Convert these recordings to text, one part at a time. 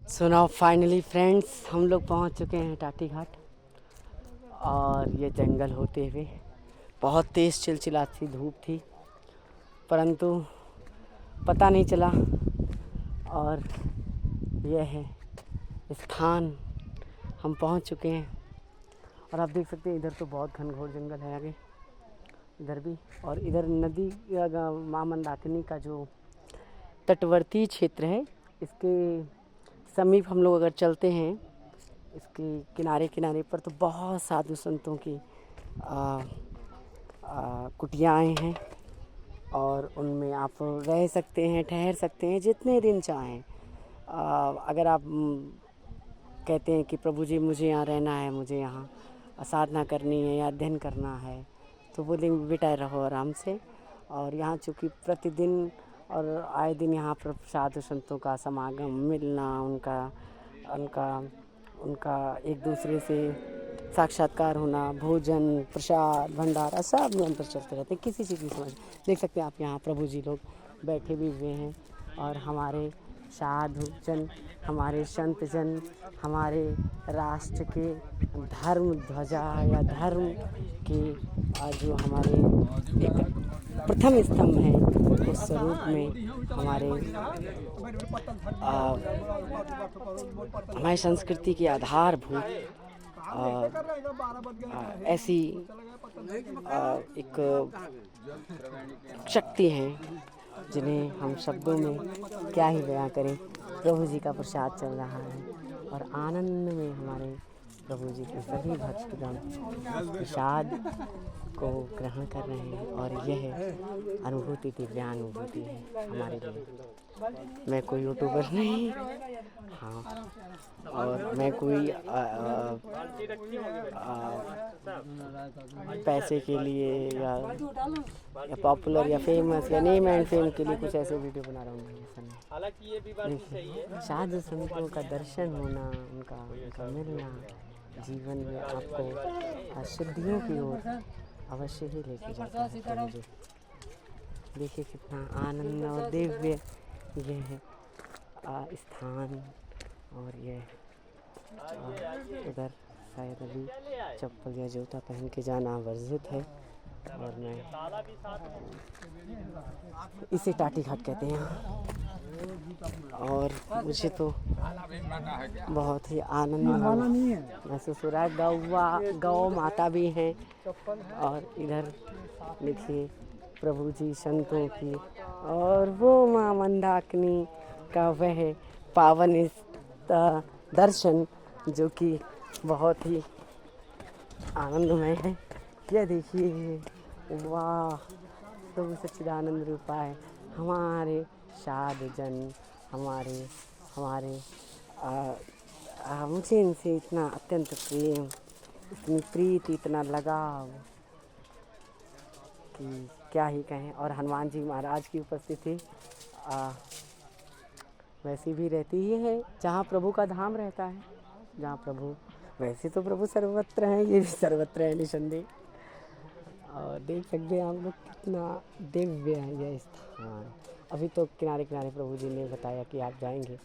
So now finally friends, हम लोग पहुंच चुके हैं टाटी घाट। और ये जंगल होते हुए बहुत तेज़ चिलचिलाती धूप थी, परंतु पता नहीं चला। और यह है स्थान, हम पहुंच चुके हैं। और आप देख सकते हैं इधर तो बहुत घनघोर जंगल है आगे, इधर भी। और इधर नदी माँ मंदाकिनी का जो तटवर्ती क्षेत्र है, इसके समीप हम लोग अगर चलते हैं, इसके किनारे किनारे पर, तो बहुत साधु संतों की कुटियाएँ हैं। और उनमें आप रह सकते हैं, ठहर सकते हैं जितने दिन चाहें। अगर आप कहते हैं कि प्रभु जी मुझे यहाँ रहना है, मुझे यहाँ साधना करनी है या अध्ययन करना है, तो बोलेंगे बेटा रहो आराम से। और यहाँ चूँकि प्रतिदिन और आए दिन यहाँ पर साधु संतों का समागम, मिलना, उनका एक दूसरे से साक्षात्कार होना, भोजन, प्रसाद, भंडारा सब निरंतर चलते रहते हैं। किसी चीज़ की समझ देख सकते हैं आप, यहाँ प्रभु जी लोग बैठे भी हुए हैं। और हमारे साधु जन, हमारे संत जन, हमारे राष्ट्र के धर्म ध्वजा या धर्म के जो हमारे एक प्रथम स्तंभ है, उस स्वरूप में हमारी संस्कृति की आधारभूत ऐसी एक शक्ति हैं जिन्हें हम शब्दों में क्या ही बयां करें। प्रभु जी का प्रसाद चल रहा है और आनंद में हमारे प्रभु जी के सभी भक्तगण प्रसाद को ग्रहण कर रहे हैं। और यह अनुभूति दिव्यानुभूति है हमारे लिए। मैं कोई यूट्यूबर नहीं, हाँ, और मैं कोई पैसे के लिए या पॉपुलर या फेमस या नेम एंड फेम के लिए कुछ ऐसे वीडियो बना रहा हूँ। देखिए, साधु संतों का दर्शन होना, उनका मिलना जीवन में आपको सिद्धियों की ओर अवश्य ही लेके जाता है। मुझे देखिए कितना आनंद और दिव्य ये है स्थान। और ये उधर शायद अभी चप्पल या जूता पहन के जाना वर्जित है। और मैं इसे टाटी घाट कहते हैं। और मुझे तो बहुत ही आनंद महसूस हो रहा है। गौ माता भी हैं। और इधर देखिए प्रभु जी संतों की, और वो माँ मंदाकिनी का वह पावन दर्शन जो कि बहुत ही आनंदमय है। यह देखिए, वाह, प्रभु सच्चिदानंद रूपाय, हमारे साधु जन, हमारे मुझे इनसे इतना अत्यंत प्रेम, इतनी प्रीति, इतना लगाव कि क्या ही कहें। और हनुमान जी महाराज की उपस्थिति वैसी भी रहती ही है जहाँ प्रभु का धाम रहता है। जहाँ प्रभु, वैसे तो प्रभु सर्वत्र हैं, ये भी सर्वत्र है निसंदेह। और देख सकते हैं आप लोग कितना दिव्य है यह स्थान। अभी तो किनारे किनारे प्रभु जी ने बताया कि आप जाएंगे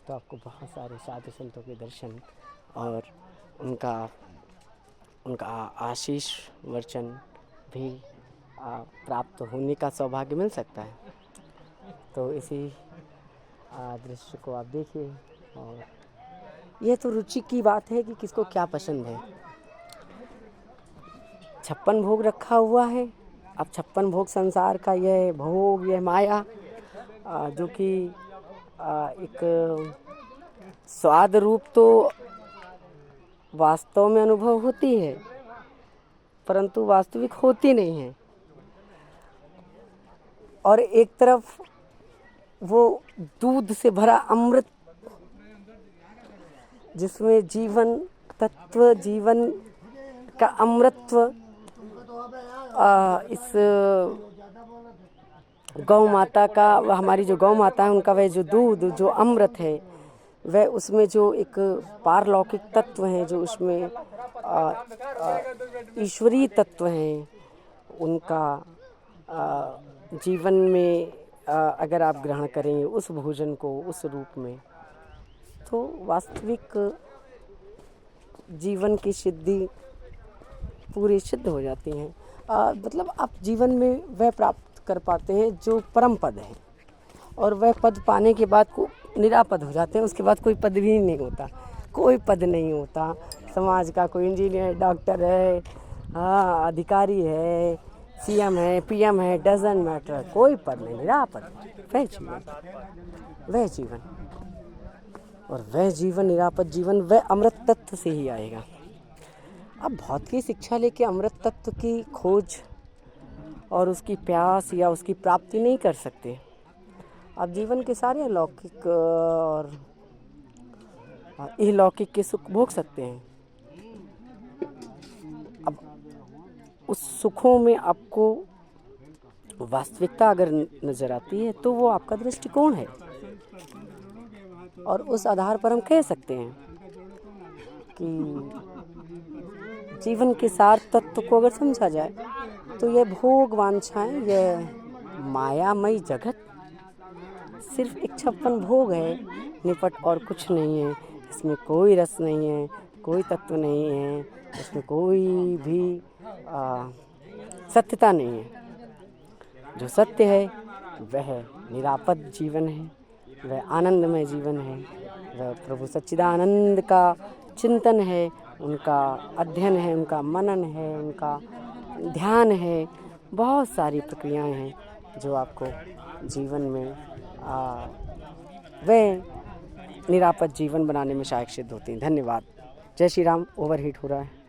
तो आपको बहुत सारे साधु संतों के दर्शन और उनका आशीष वचन भी प्राप्त होने का सौभाग्य मिल सकता है। तो इसी दृश्य को आप देखिए। और यह तो रुचि की बात है कि किसको क्या पसंद है। 56 भोग रखा हुआ है। अब 56 भोग संसार का यह भोग, यह माया जो कि एक स्वाद रूप तो वास्तव में अनुभव होती है, परंतु वास्तविक होती नहीं है। और एक तरफ वो दूध से भरा अमृत, जिसमें जीवन तत्व, जीवन का अमृतत्व इस गौ माता का, हमारी जो गौ माता है उनका वह जो दूध, जो अमृत है, वह उसमें जो एक पारलौकिक तत्व हैं, जो उसमें ईश्वरीय तत्व हैं, उनका जीवन में अगर आप ग्रहण करें उस भोजन को उस रूप में, तो वास्तविक जीवन की सिद्धि पूरी सिद्ध हो जाती हैं। मतलब आप जीवन में वह प्राप्त कर पाते हैं जो परम पद है, और वह पद पाने के बाद को निरापद हो जाते हैं। उसके बाद कोई पद भी नहीं होता, कोई पद नहीं होता समाज का। कोई इंजीनियर, डॉक्टर है, हाँ, अधिकारी है, सीएम है, पीएम है, डजंट मैटर, कोई पद नहीं, निरापद। वह जीवन, वह जीवन, और वह जीवन, निरापद जीवन, वह अमृत तत्व से ही आएगा। अब भौतिक की शिक्षा लेके अमृत तत्व की खोज और उसकी प्यास या उसकी प्राप्ति नहीं कर सकते। आप जीवन के सारे अलौकिक और इहलौकिक के सुख भोग सकते हैं। अब उस सुखों में आपको वास्तविकता अगर नज़र आती है तो वो आपका दृष्टिकोण है, और उस आधार पर हम कह सकते हैं कि जीवन के सार तत्व को अगर समझा जाए तो यह भोग वांछाएं, यह मायामयी जगत सिर्फ एक छप्पन भोग है, निपट और कुछ नहीं है। इसमें कोई रस नहीं है, कोई तत्व नहीं है, इसमें कोई भी सत्यता नहीं है। जो सत्य है वह निरापद जीवन है, वह आनंदमय जीवन है, वह प्रभु सच्चिदानंद का चिंतन है, उनका अध्ययन है, उनका मनन है, उनका ध्यान है। बहुत सारी प्रक्रियाएं हैं जो आपको जीवन में वह निरापद जीवन बनाने में सहायक सिद्ध होती हैं। धन्यवाद। जय श्री राम। ओवरहीट हो रहा है।